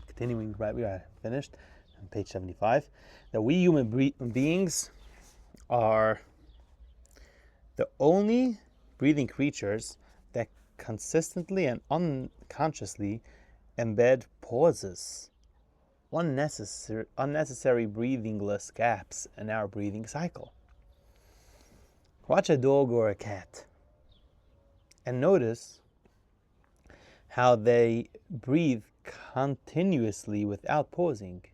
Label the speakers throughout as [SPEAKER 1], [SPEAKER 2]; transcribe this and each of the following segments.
[SPEAKER 1] continuing right we are finished on page 75, that we human beings are the only breathing creatures that consistently and unconsciously embed pauses, unnecessary breathingless gaps in our breathing cycle. Watch a dog or a cat and notice how they breathe continuously without pausing.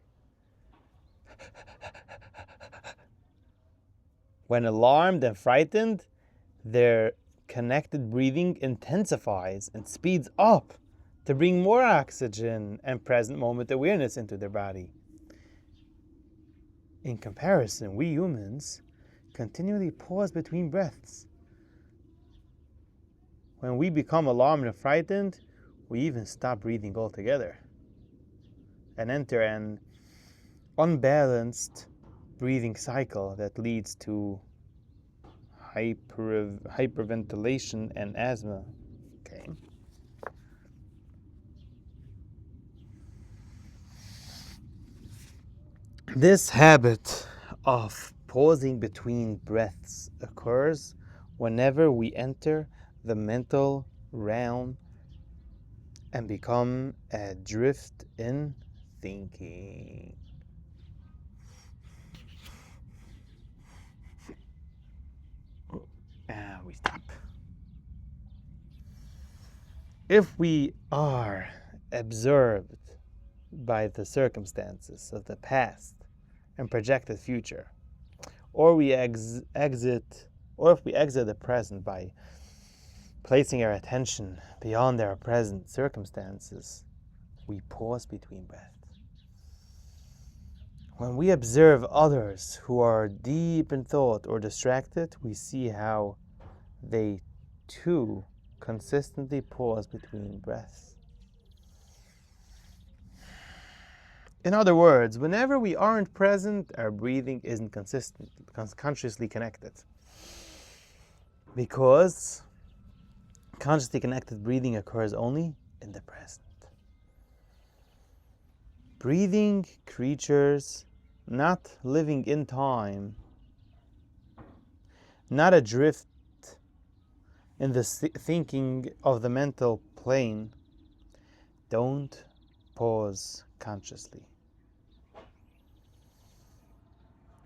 [SPEAKER 1] When alarmed and frightened, their connected breathing intensifies and speeds up to bring more oxygen and present moment awareness into their body. In comparison, we humans continually pause between breaths. When we become alarmed and frightened, we even stop breathing altogether and enter an unbalanced breathing cycle that leads to hyperventilation and asthma. Okay. This habit of pausing between breaths occurs whenever we enter the mental realm and become adrift in thinking. And we stop. If we are absorbed by the circumstances of the past and projected future, or we exit the present by placing our attention beyond our present circumstances, we pause between breaths. When we observe others who are deep in thought or distracted, we see how they too consistently pause between breaths. In other words, whenever we aren't present, our breathing isn't consistent, consciously connected. Because consciously connected breathing occurs only in the present. Breathing creatures not living in time, not adrift in the thinking of the mental plane, don't pause consciously.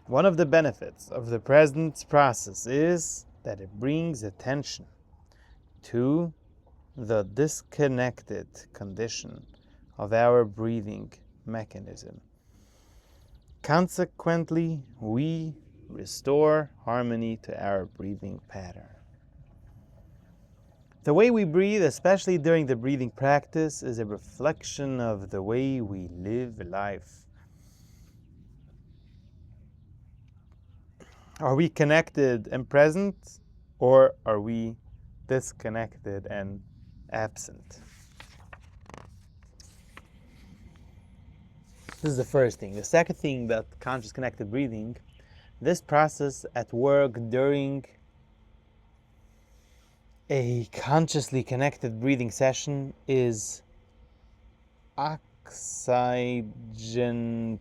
[SPEAKER 1] One of the benefits of the present process is that it brings attention to the disconnected condition of our breathing mechanism. Consequently, we restore harmony to our breathing pattern. The way we breathe, especially during the breathing practice, is a reflection of the way we live life. Are we connected and present, or are we disconnected and absent? This is the first thing. The second thing about conscious connected breathing, this process at work during a consciously connected breathing session is oxygenation.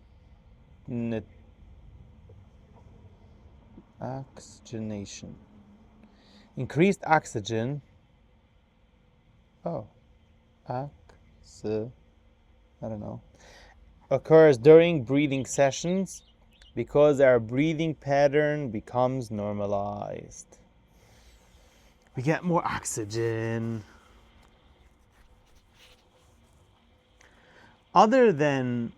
[SPEAKER 1] Increased oxygen. Occurs during breathing sessions because our breathing pattern becomes normalized. We get more oxygen. Other than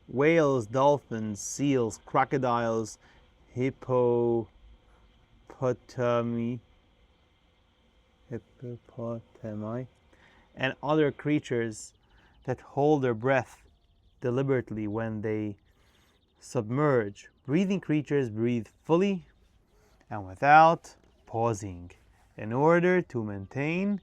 [SPEAKER 1] whales, dolphins, seals, crocodiles, hippopotami, and other creatures that hold their breath deliberately when they submerge, breathing creatures breathe fully and without pausing in order to maintain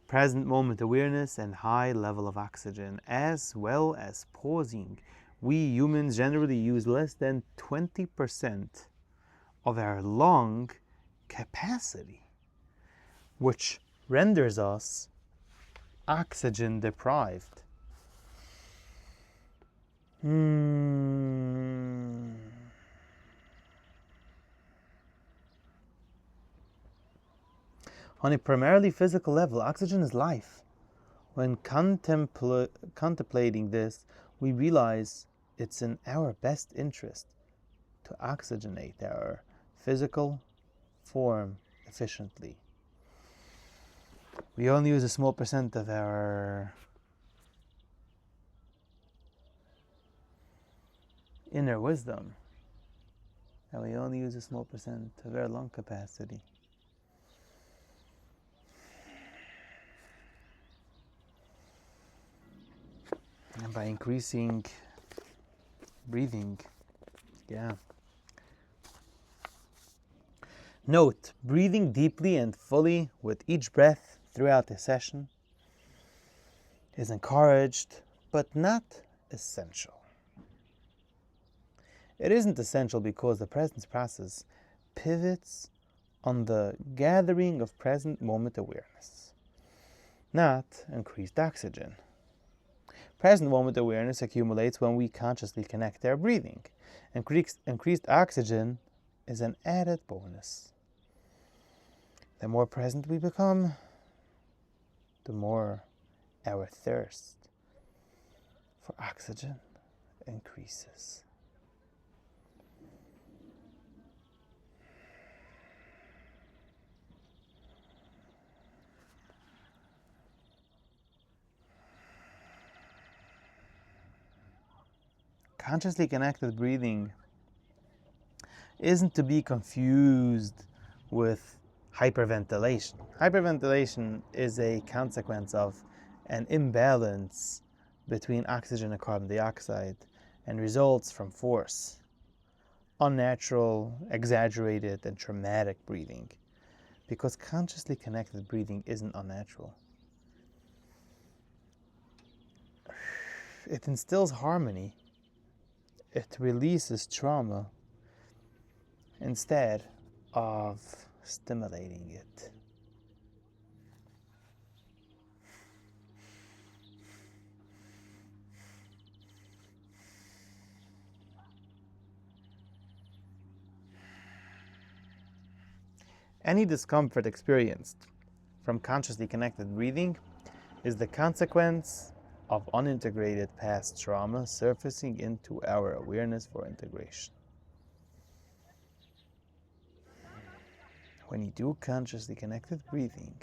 [SPEAKER 1] present moment awareness and high level of oxygen, as well as pausing. We humans generally use less than 20% of our lung capacity, which renders us oxygen deprived. On a primarily physical level, oxygen is life. When contemplating this, we realize it's in our best interest to oxygenate our physical form efficiently. We only use a small percent of our inner wisdom, and we only use a small percent of our lung capacity. And by increasing breathing, Note, breathing deeply and fully with each breath throughout the session is encouraged, but not essential. It isn't essential because the presence process pivots on the gathering of present moment awareness, not increased oxygen. Present moment awareness accumulates when we consciously connect our breathing. Increased oxygen is an added bonus. The more present we become, the more our thirst for oxygen increases. Consciously connected breathing isn't to be confused with hyperventilation. Hyperventilation is a consequence of an imbalance between oxygen and carbon dioxide and results from force, unnatural, exaggerated, and traumatic breathing. Because consciously connected breathing isn't unnatural. It instills harmony. It releases trauma instead of stimulating it. Any discomfort experienced from consciously connected breathing is the consequence of unintegrated past trauma surfacing into our awareness for integration. When you do consciously connected breathing,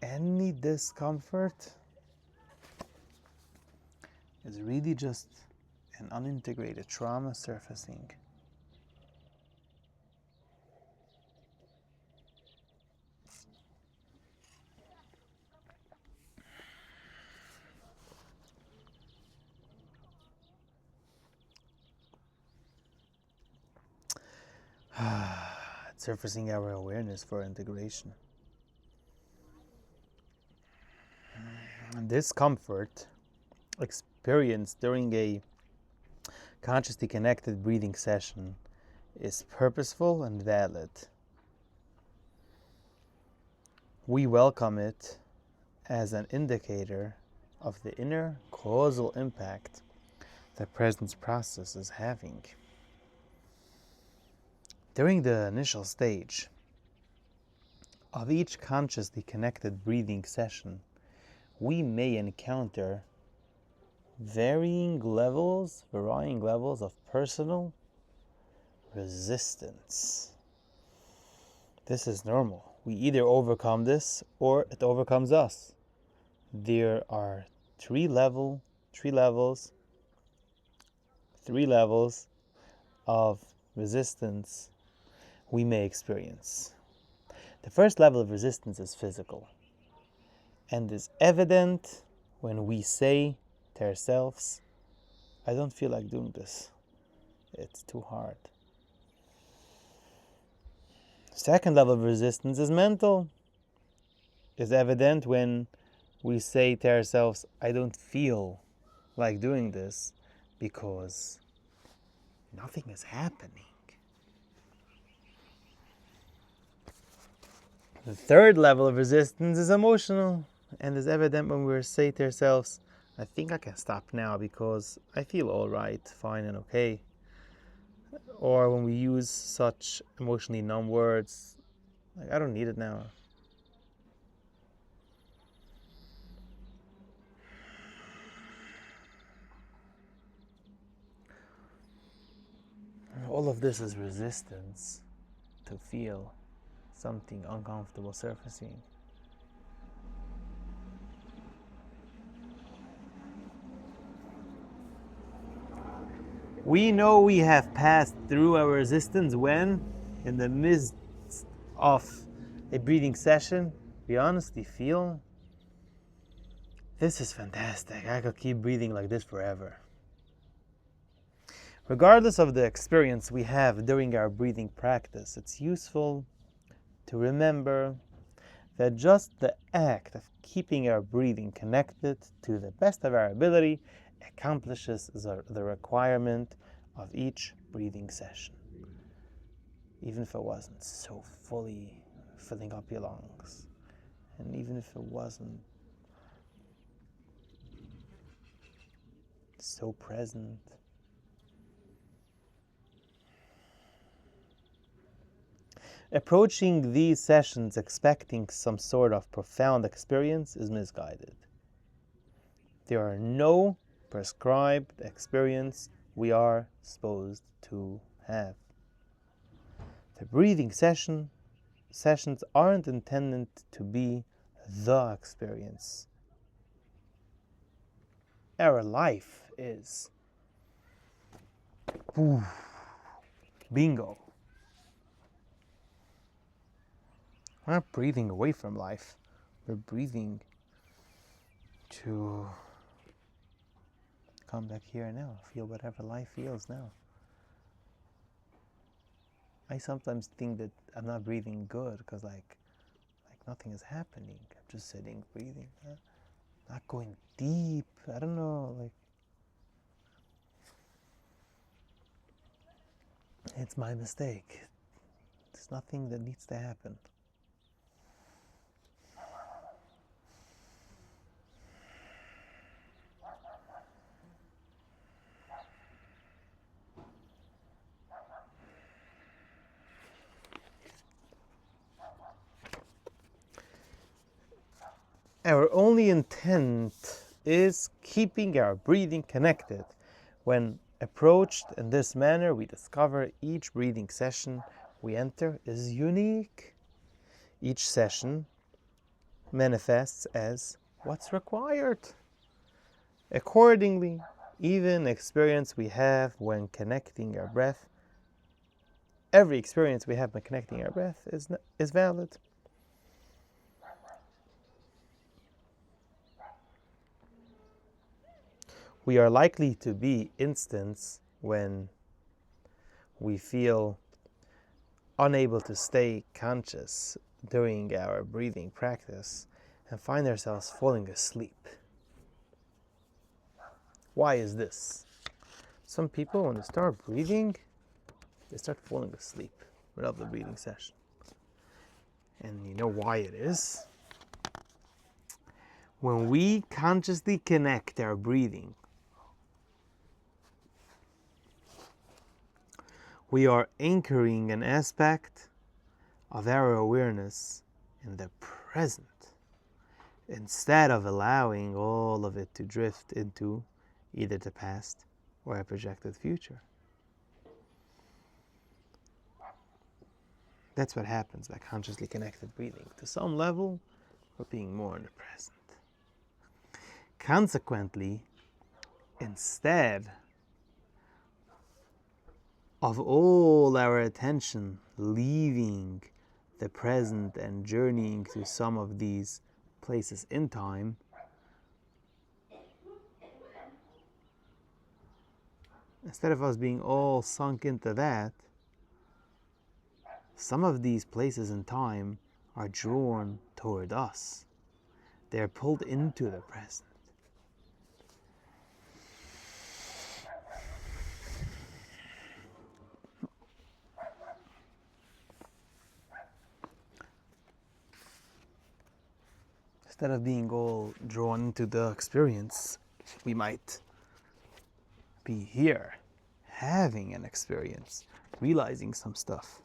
[SPEAKER 1] any discomfort is really just an unintegrated trauma surfacing. Surfacing our awareness for integration. Discomfort experienced during a consciously connected breathing session is purposeful and valid. We welcome it as an indicator of the inner causal impact the presence process is having. During the initial stage of each consciously connected breathing session, we may encounter varying levels of personal resistance. This is normal. We either overcome this or it overcomes us. There are three levels of resistance we may experience. The first level of resistance is physical and is evident when we say to ourselves, I don't feel like doing this. It's too hard. Second level of resistance is mental. Is evident when we say to ourselves, I don't feel like doing this because nothing is happening. The third level of resistance is emotional and is evident when we say to ourselves, I think I can stop now because I feel all right, fine and okay. Or when we use such emotionally numb words, like, I don't need it now. All of this is resistance to feel something uncomfortable surfacing. We know we have passed through our resistance when, in the midst of a breathing session, we honestly feel, this is fantastic. I could keep breathing like this forever. Regardless of the experience we have during our breathing practice, it's useful to remember that just the act of keeping our breathing connected to the best of our ability accomplishes the requirement of each breathing session. Even if it wasn't so fully filling up your lungs, and even if it wasn't so present. Approaching these sessions expecting some sort of profound experience is misguided. There are no prescribed experience we are supposed to have. The breathing sessions aren't intended to be the experience. Our life is. Ooh, bingo. We're not breathing away from life. We're breathing to come back here now, feel whatever life feels now. I sometimes think that I'm not breathing good because like nothing is happening. I'm just sitting, breathing, not going deep. I don't know, like it's my mistake. There's nothing that needs to happen. Our only intent is keeping our breathing connected. When approached in this manner, we discover each breathing session we enter is unique. Each session manifests as what's required. Accordingly, even experience we have when connecting our breath, every experience we have when connecting our breath is valid. We are likely to be instances when we feel unable to stay conscious during our breathing practice and find ourselves falling asleep. Why is this? Some people, when they start breathing, they start falling asleep without the breathing session. And you know why it is? When we consciously connect our breathing, we are anchoring an aspect of our awareness in the present, instead of allowing all of it to drift into either the past or a projected future. That's what happens by consciously connected breathing. To some level, we're being more in the present. Consequently, instead of all our attention leaving the present and journeying to some of these places in time, instead of us being all sunk into that, some of these places in time are drawn toward us. They're pulled into the present. Instead of being all drawn into the experience, We might be here, having an experience, realizing some stuff.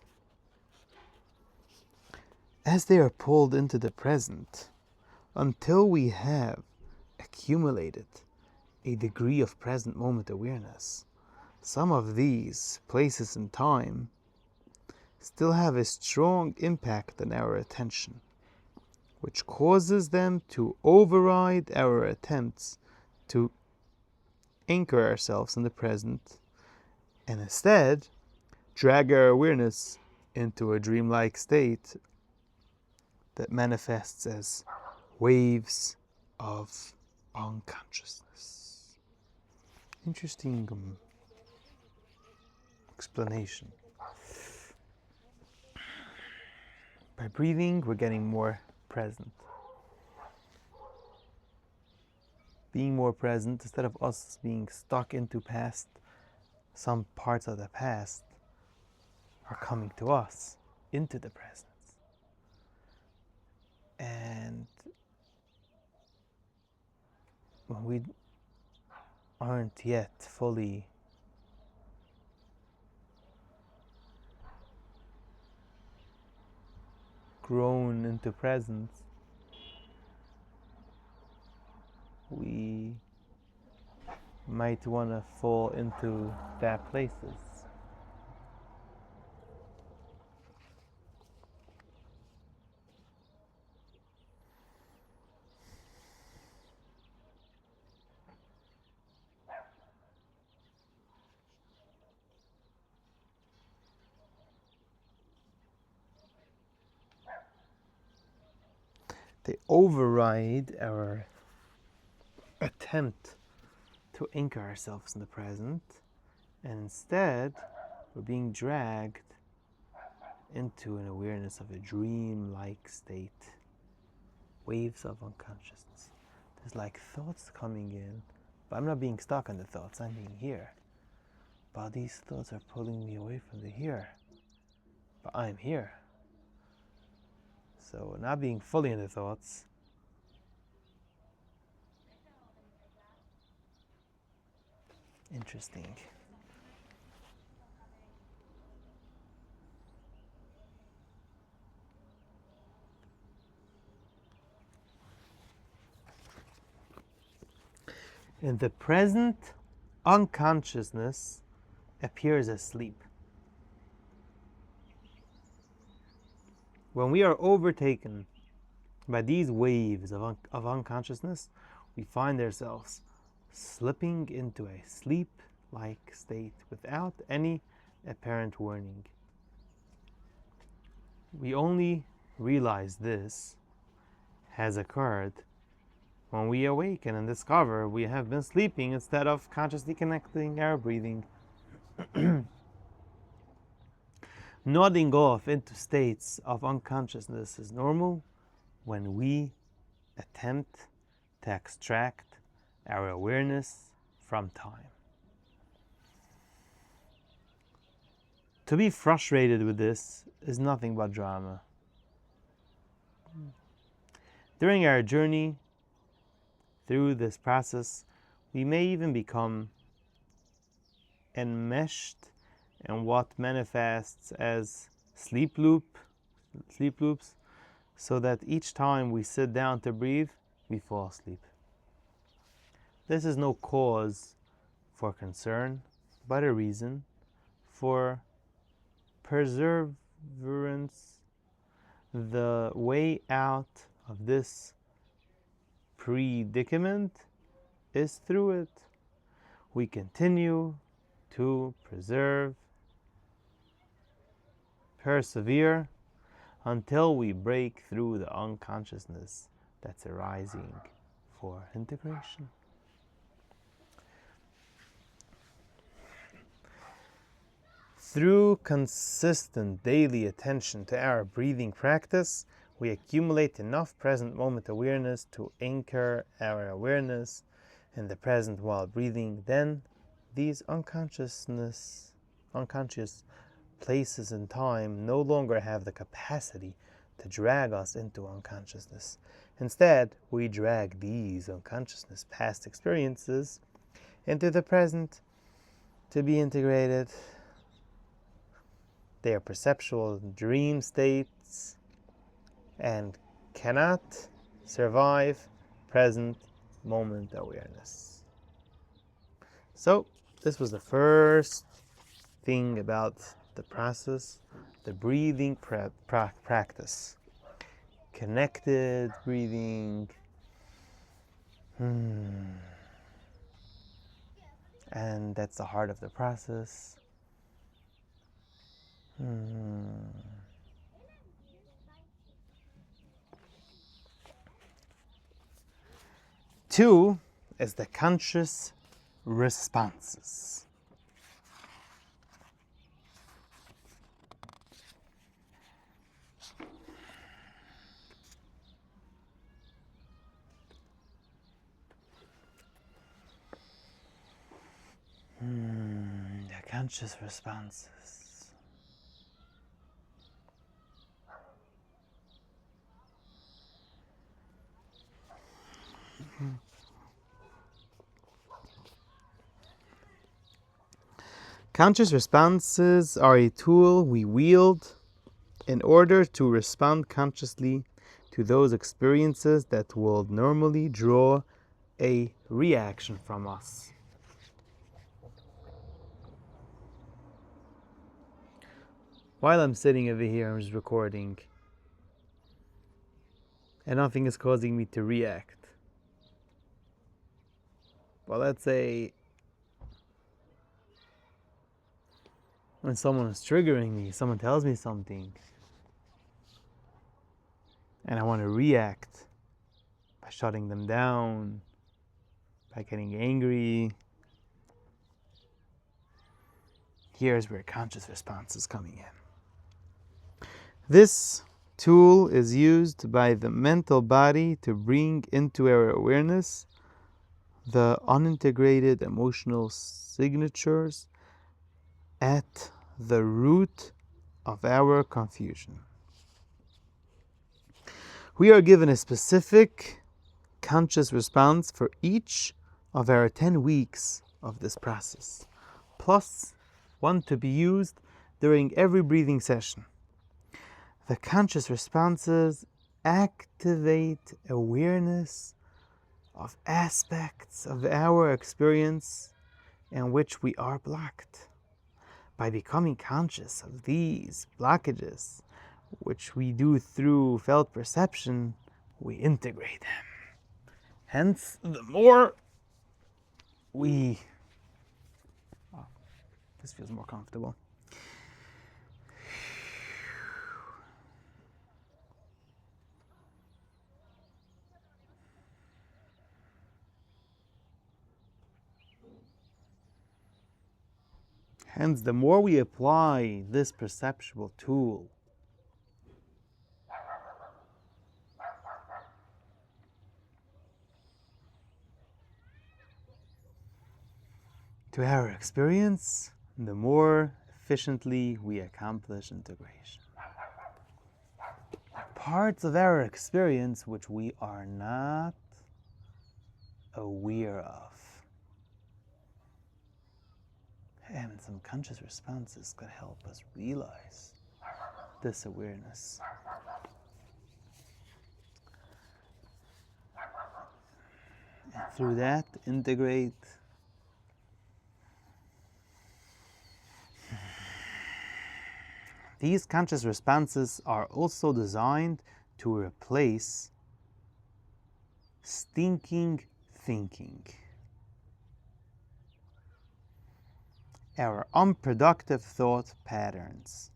[SPEAKER 1] As they are pulled into the present, until we have accumulated a degree of present moment awareness, some of these places in time still have a strong impact on our attention, which causes them to override our attempts to anchor ourselves in the present and instead drag our awareness into a dreamlike state that manifests as waves of unconsciousness. Interesting explanation. By breathing, we're getting more present. Being more present, instead of us being stuck into past, some parts of the past are coming to us, into the present. And when we aren't yet fully grown into presence, we might want to fall into bad places. They override our attempt to anchor ourselves in the present, and instead we're being dragged into an awareness of a dream-like state, waves of unconsciousness. There's like thoughts coming in, but I'm not being stuck on the thoughts, I'm being here. But these thoughts are pulling me away from the here, but I'm here. So not being fully in the thoughts, interesting. In the present, unconsciousness appears as sleep. When we are overtaken by these waves of unconsciousness, we find ourselves slipping into a sleep-like state without any apparent warning. We only realize this has occurred when we awaken and discover we have been sleeping instead of consciously connecting our breathing. Nodding off into states of unconsciousness is normal when we attempt to extract our awareness from time. To be frustrated with this is nothing but drama. During our journey through this process, we may even become enmeshed in what manifests as sleep loops, so that each time we sit down to breathe, we fall asleep. This is no cause for concern, but a reason for perseverance. The way out of this predicament is through it. We continue to persevere until we break through the unconsciousness that's arising for integration. Through consistent daily attention to our breathing practice, we accumulate enough present moment awareness to anchor our awareness in the present while breathing. Then these unconscious places in time no longer have the capacity to drag us into unconsciousness. Instead, we drag these unconsciousness past experiences into the present to be integrated. They are perceptual dream states and cannot survive present moment awareness. So, this was the first thing about the process, the breathing practice. Connected breathing. And that's the heart of the process. 2 is the conscious responses. The conscious responses. Conscious responses are a tool we wield in order to respond consciously to those experiences that will normally draw a reaction from us. While I'm sitting over here, I'm just recording, and nothing is causing me to react. Well, let's say when someone is triggering me, someone tells me something, and I want to react by shutting them down, by getting angry. Here's where conscious response is coming in. This tool is used by the mental body to bring into our awareness the unintegrated emotional signatures at the root of our confusion. We are given a specific conscious response for each of our 10 weeks of this process, plus one to be used during every breathing session. The conscious responses activate awareness of aspects of our experience in which we are blocked. By becoming conscious of these blockages, which we do through felt perception, we integrate them. Hence, the more we... Oh, this feels more comfortable. Hence, the more we apply this perceptual tool to our experience, the more efficiently we accomplish integration. Parts of our experience which we are not aware of. And some conscious responses could help us realize this awareness. And through that, integrate these conscious responses are also designed to replace stinking thinking, our unproductive thought patterns,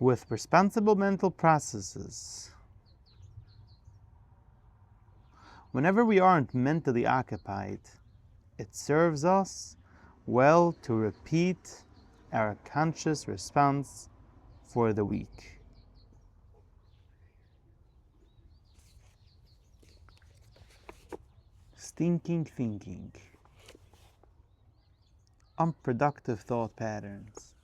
[SPEAKER 1] with responsible mental processes. Whenever we aren't mentally occupied, it serves us well to repeat our conscious response for the week. Stinking thinking, unproductive thought patterns.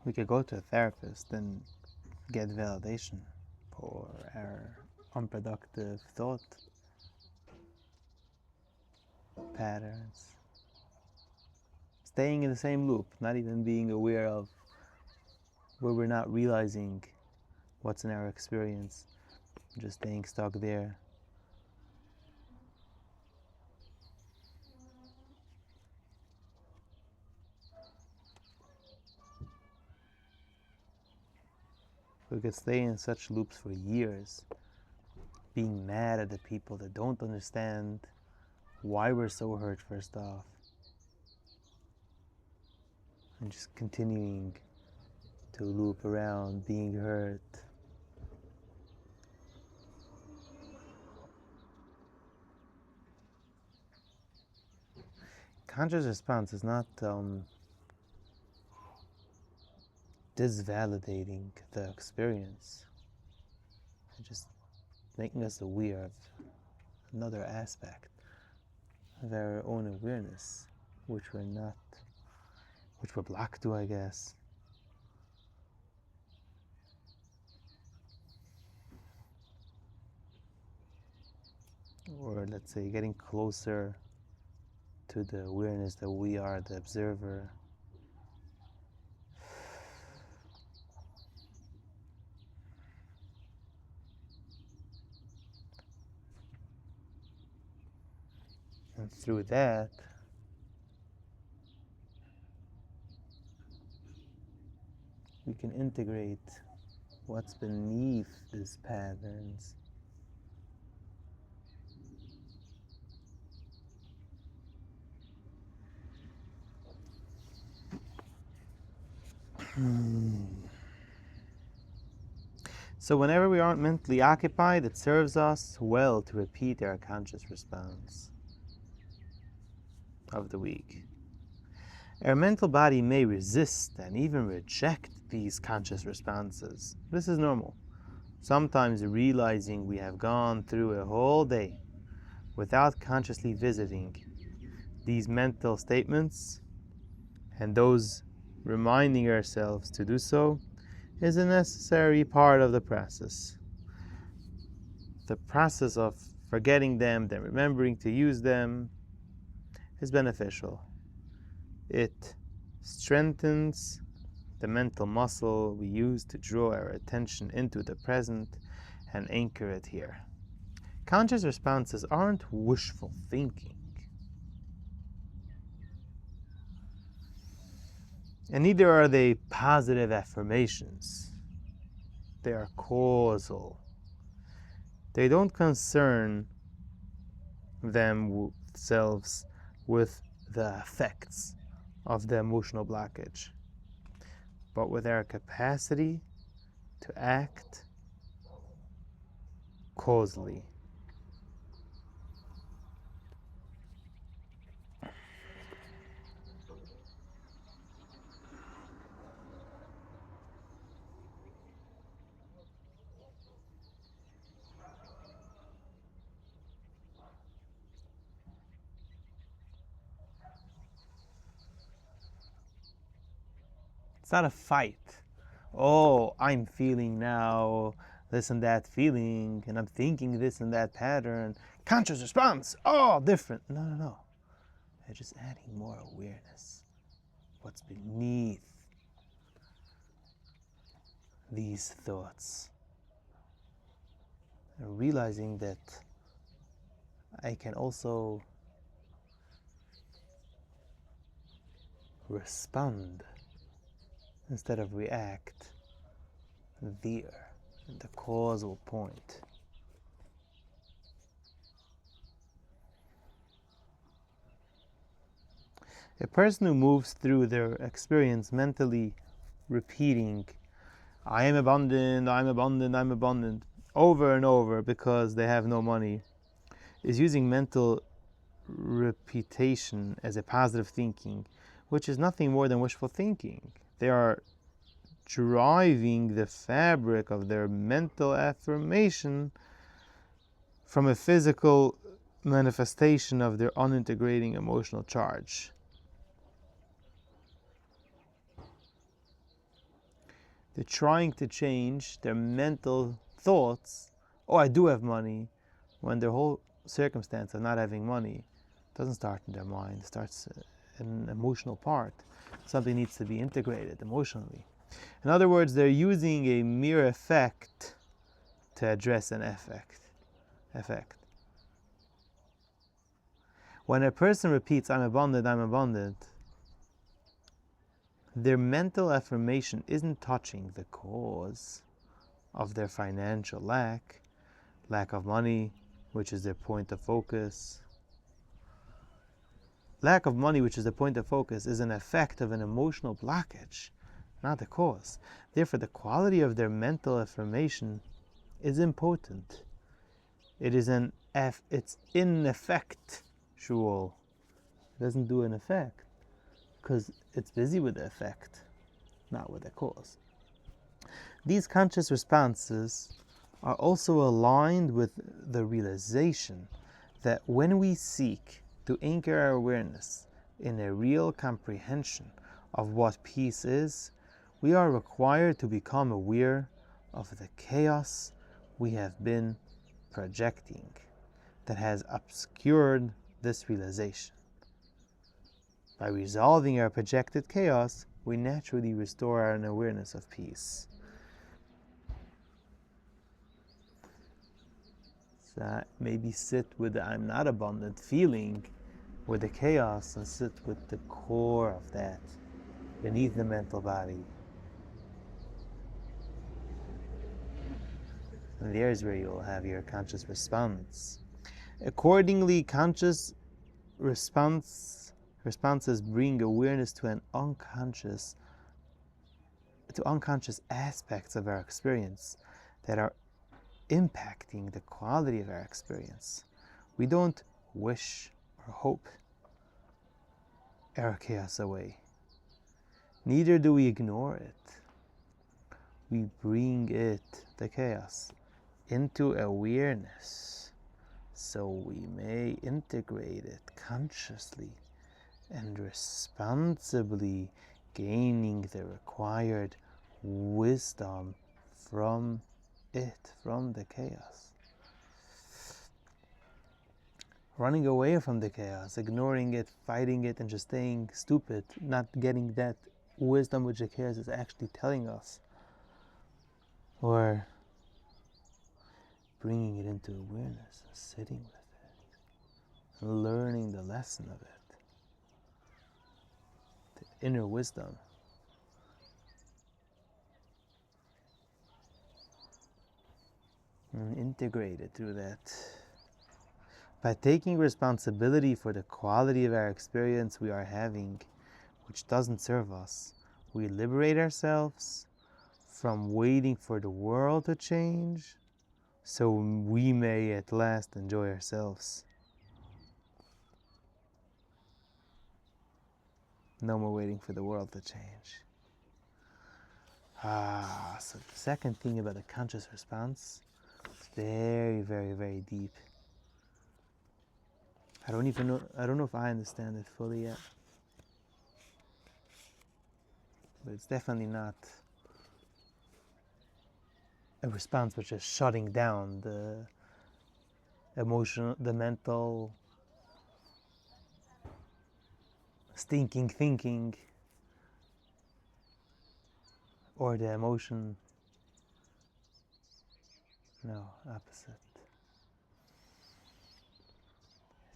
[SPEAKER 1] We could go to a therapist and get validation for our unproductive thought patterns. Staying in the same loop, not even being aware of where we're not realizing what's in our experience, just staying stuck there. We could stay in such loops for years, being mad at the people that don't understand why we're so hurt, first off, and just continuing to loop around being hurt. Conscious response is not disvalidating the experience, it's just making us aware of another aspect of our own awareness, which we're blocked to, I guess. Or let's say getting closer to the awareness that we are the observer. And through that, we can integrate what's beneath these patterns. So whenever we aren't mentally occupied, it serves us well to repeat our conscious response of the week. Our mental body may resist and even reject these conscious responses. This is normal. Sometimes realizing we have gone through a whole day without consciously visiting these mental statements, and those reminding ourselves to do so, is a necessary part of the process. The process of forgetting them, then remembering to use them, is beneficial. It strengthens the mental muscle we use to draw our attention into the present and anchor it here. Conscious responses aren't wishful thinking, and neither are they positive affirmations. They are causal. They don't concern themselves with the effects of the emotional blockage, but with our capacity to act causally. It's not a fight. Oh, I'm feeling now this and that feeling, and I'm thinking this and that pattern. Conscious response, oh, different. No. They're just adding more awareness. What's beneath these thoughts? And realizing that I can also respond instead of react there, at the causal point. A person who moves through their experience mentally repeating, I am abundant, I'm abundant, I'm abundant, over and over because they have no money, is using mental repetition as a positive thinking, which is nothing more than wishful thinking. They are driving the fabric of their mental affirmation from a physical manifestation of their unintegrating emotional charge. They're trying to change their mental thoughts. Oh, I do have money, when their whole circumstance of not having money doesn't start in their mind. It starts in an emotional part. Something needs to be integrated emotionally. In other words, they're using a mere effect to address an effect. When a person repeats, I'm abundant, their mental affirmation isn't touching the cause of their financial lack of money, which is their point of focus. Lack of money, which is the point of focus, is an effect of an emotional blockage, not the cause. Therefore, the quality of their mental affirmation is important. It's in effect, shul. It doesn't do an effect, because it's busy with the effect, not with the cause. These conscious responses are also aligned with the realization that when we seek to anchor our awareness in a real comprehension of what peace is, we are required to become aware of the chaos we have been projecting that has obscured this realization. By resolving our projected chaos, we naturally restore our awareness of peace. So maybe sit with the I'm not abundant feeling with the chaos and sit with the core of that beneath the mental body. And there's where you'll have your conscious response. Accordingly, conscious responses bring awareness to unconscious aspects of our experience that are impacting the quality of our experience. We don't wish or hope our chaos away. Neither do we ignore it. We bring it, the chaos, into awareness so we may integrate it consciously and responsibly, gaining the required wisdom from it, from the chaos. Running away from the chaos, ignoring it, fighting it, and just staying stupid, not getting that wisdom which the chaos is actually telling us, or bringing it into awareness and sitting with it and learning the lesson of it, the inner wisdom. And integrate it through that. By taking responsibility for the quality of our experience we are having, which doesn't serve us, we liberate ourselves from waiting for the world to change so we may at last enjoy ourselves. No more waiting for the world to change. So the second thing about the conscious response is very, very, very deep. I don't know if I understand it fully yet. But it's definitely not a response which is shutting down the emotional, the mental, stinking thinking, or the emotion. No, opposite.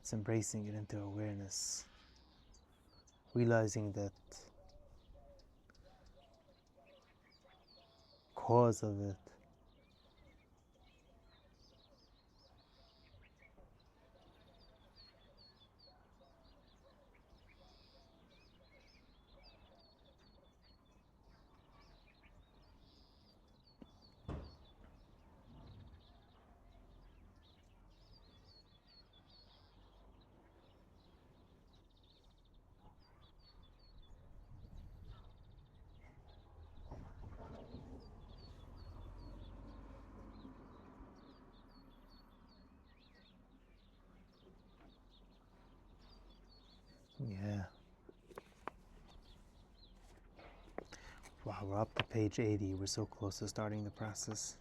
[SPEAKER 1] It's embracing it into awareness, realizing that cause of it Wow, we're up to page 80. We're so close to starting the process.